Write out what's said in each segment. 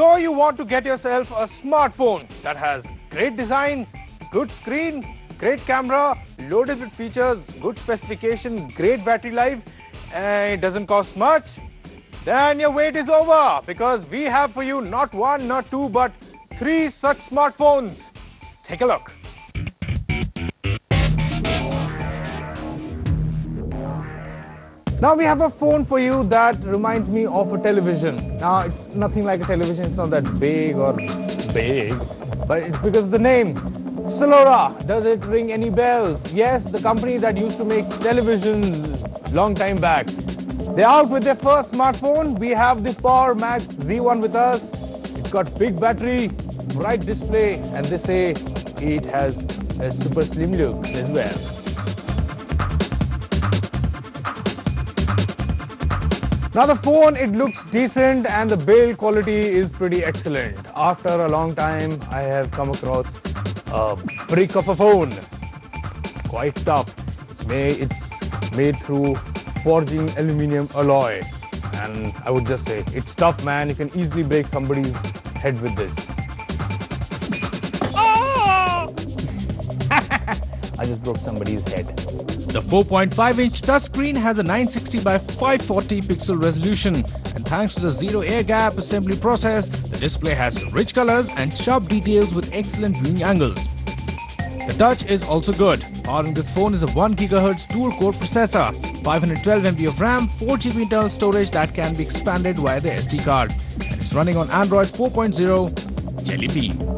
So you want to get yourself a smartphone that has great design, good screen, great camera, loaded with features, good specification, great battery life, and it doesn't cost much? Then your wait is over, because we have for you not one, not two, but 3 such smartphones. Take a look. Now we have a phone for you that reminds me of a television. Now it's nothing like a television, it's not that big or big, but it's because of the name. Salora. Does it ring any bells? Yes, the company that used to make televisions long time back. They're out with their first smartphone. We have the PowerMaxx Z1 with us. It's got big battery, bright display, and they say it has a super slim look as well. Now the phone, it looks decent and the build quality is pretty excellent. After a long time, I have come across a brick of a phone. It's quite tough. It's made through forging aluminium alloy. And I would just say, it's tough, man. You can easily break somebody's head with this. Oh! I just broke somebody's head. The 4.5-inch touchscreen has a 960 by 540 pixel resolution, and thanks to the zero air gap assembly process, the display has rich colors and sharp details with excellent viewing angles. The touch is also good. Powering this phone is a 1 GHz dual-core processor, 512 MB of RAM, 4 GB internal storage that can be expanded via the SD card, and it's running on Android 4.0 Jelly Bean.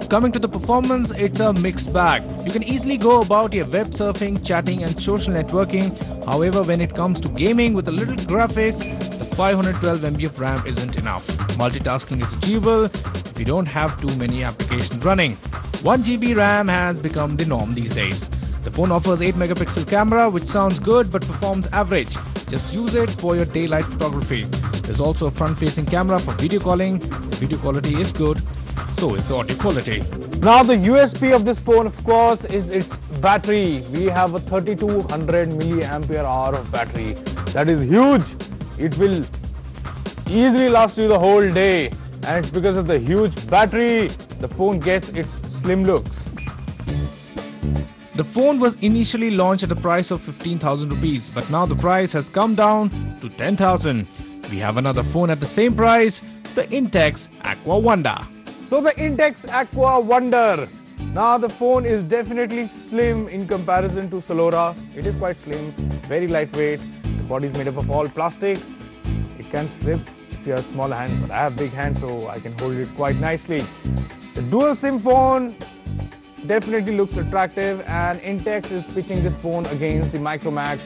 Coming to the performance, it's a mixed bag. You can easily go about your web surfing, chatting and social networking. However, when it comes to gaming with a little graphics, the 512 MB of RAM isn't enough. Multitasking is achievable if you don't have too many applications running. 1 GB RAM has become the norm these days. The phone offers 8 megapixel camera, which sounds good but performs average. Just use it for your daylight photography. There's also a front-facing camera for video calling. The video quality is good. So is the audio quality. Now the USP of this phone, of course, is its battery. We have a 3200 milliampere hour of battery. That is huge. It will easily last you the whole day. And it's because of the huge battery, the phone gets its slim looks. The phone was initially launched at a price of 15,000 rupees, but now the price has come down to 10,000. We have another phone at the same price, the Intex Aqua Wonder. So the Intex Aqua Wonder. Now the phone is definitely slim in comparison to Salora. It is quite slim, very lightweight. The body is made up of all plastic. It can slip if you have small hands, but I have big hands, so I can hold it quite nicely. The dual SIM phone definitely looks attractive, and Intex is pitching this phone against the Micromax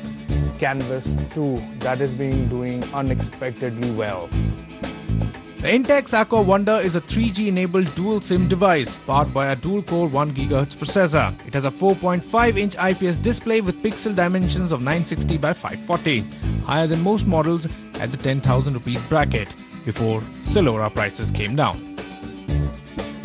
Canvas 2 that is doing unexpectedly well. The Intex Aqua Wonder is a 3G enabled dual SIM device powered by a dual core 1 GHz processor. It has a 4.5-inch IPS display with pixel dimensions of 960 by 540, higher than most models at the 10,000 rupees bracket before Salora prices came down.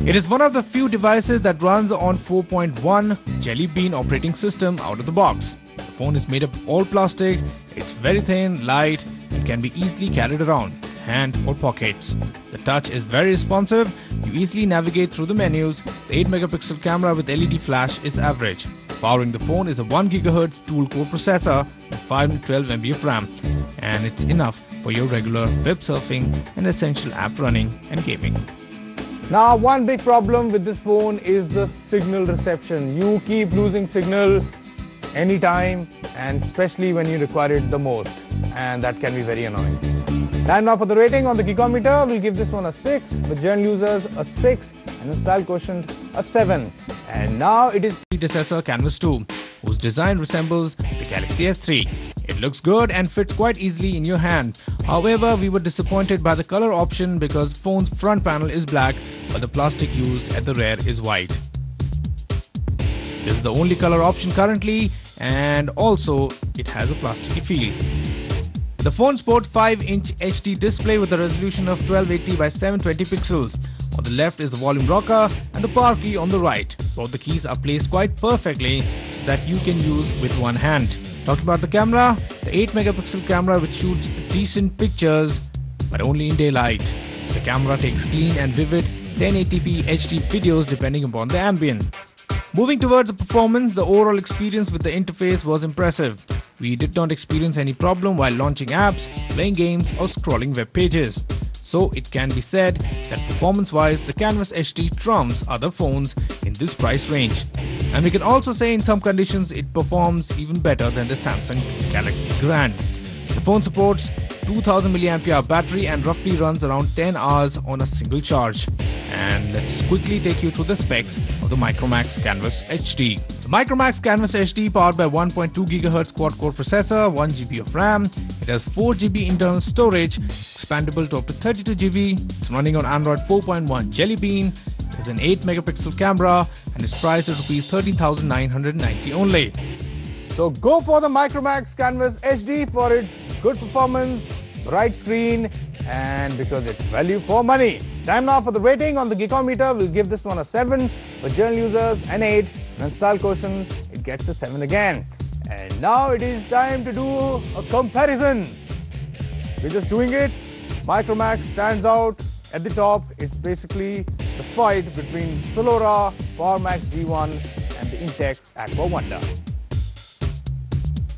It is one of the few devices that runs on 4.1 Jelly Bean operating system out of the box. The phone is made up of all plastic, it's very thin, light, and can be easily carried around, hand or pockets. The touch is very responsive, you easily navigate through the menus. The 8 megapixel camera with LED flash is average. Powering the phone is a 1 GHz dual-core processor with 512 MB of RAM, and it's enough for your regular web surfing and essential app running and gaming. Now one big problem with this phone is the signal reception. You keep losing signal anytime, and especially when you require it the most, and that can be very annoying. And now for the rating on the Geekometer, we'll give this one a 6, with general users a 6, and the style quotient a 7. And now it is predecessor Canvas 2, whose design resembles the Galaxy S3. It looks good and fits quite easily in your hand. However, we were disappointed by the color option because the phone's front panel is black, but the plastic used at the rear is white. This is the only color option currently, and also it has a plasticky feel. The phone sports 5-inch HD display with a resolution of 1280 by 720 pixels. On the left is the volume rocker and the power key on the right. Both the keys are placed quite perfectly so that you can use with one hand. Talking about the camera, the 8 megapixel camera which shoots decent pictures but only in daylight. The camera takes clean and vivid 1080p HD videos depending upon the ambience. Moving towards the performance, the overall experience with the interface was impressive. We did not experience any problem while launching apps, playing games or scrolling web pages. So it can be said that performance-wise the Canvas HD trumps other phones in this price range. And we can also say in some conditions it performs even better than the Samsung Galaxy Grand. The phone supports 2000 mAh battery and roughly runs around 10 hours on a single charge. And let's quickly take you through the specs of the MicroMaxx Canvas HD. The MicroMaxx Canvas HD, powered by 1.2 GHz quad-core processor, 1 GB of RAM. It has 4 GB internal storage, expandable to up to 32 GB. It's running on Android 4.1 Jelly Bean. There's an 8 megapixel camera and is priced at Rs 13,990 only. So go for the MicroMaxx Canvas HD for its good performance, bright screen, and because it's value for money. Time now for the rating on the Geekometer. We'll give this one a 7. For general users, an 8. And on style quotient, it gets a 7 again. And now it is time to do a comparison. We're just doing it. MicroMaxx stands out at the top. It's basically the fight between Salora PowerMaxx Z1 and the Intex Aqua Wonder.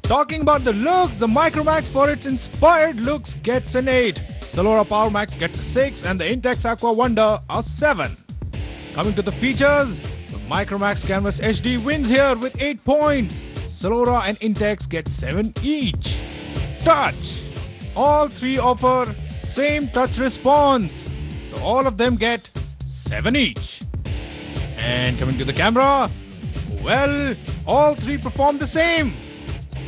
Talking about the look, the MicroMaxx for its inspired looks gets an 8. Salora PowerMaxx gets a 6 and the Intex Aqua Wonder a 7. Coming to the features, the MicroMaxx Canvas HD wins here with 8 points. Salora and Intex get 7 each. Touch. All three offer same touch response, so all of them get 7 each. And coming to the camera, well, all three perform the same.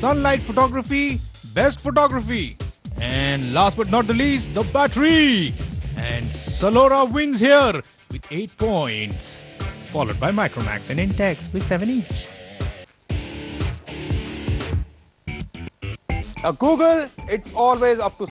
Sunlight photography, best photography. And last but not the least, the battery. And Salora wins here with 8 points, followed by MicroMaxx and Intex with 7 each. Now Google, it's always up to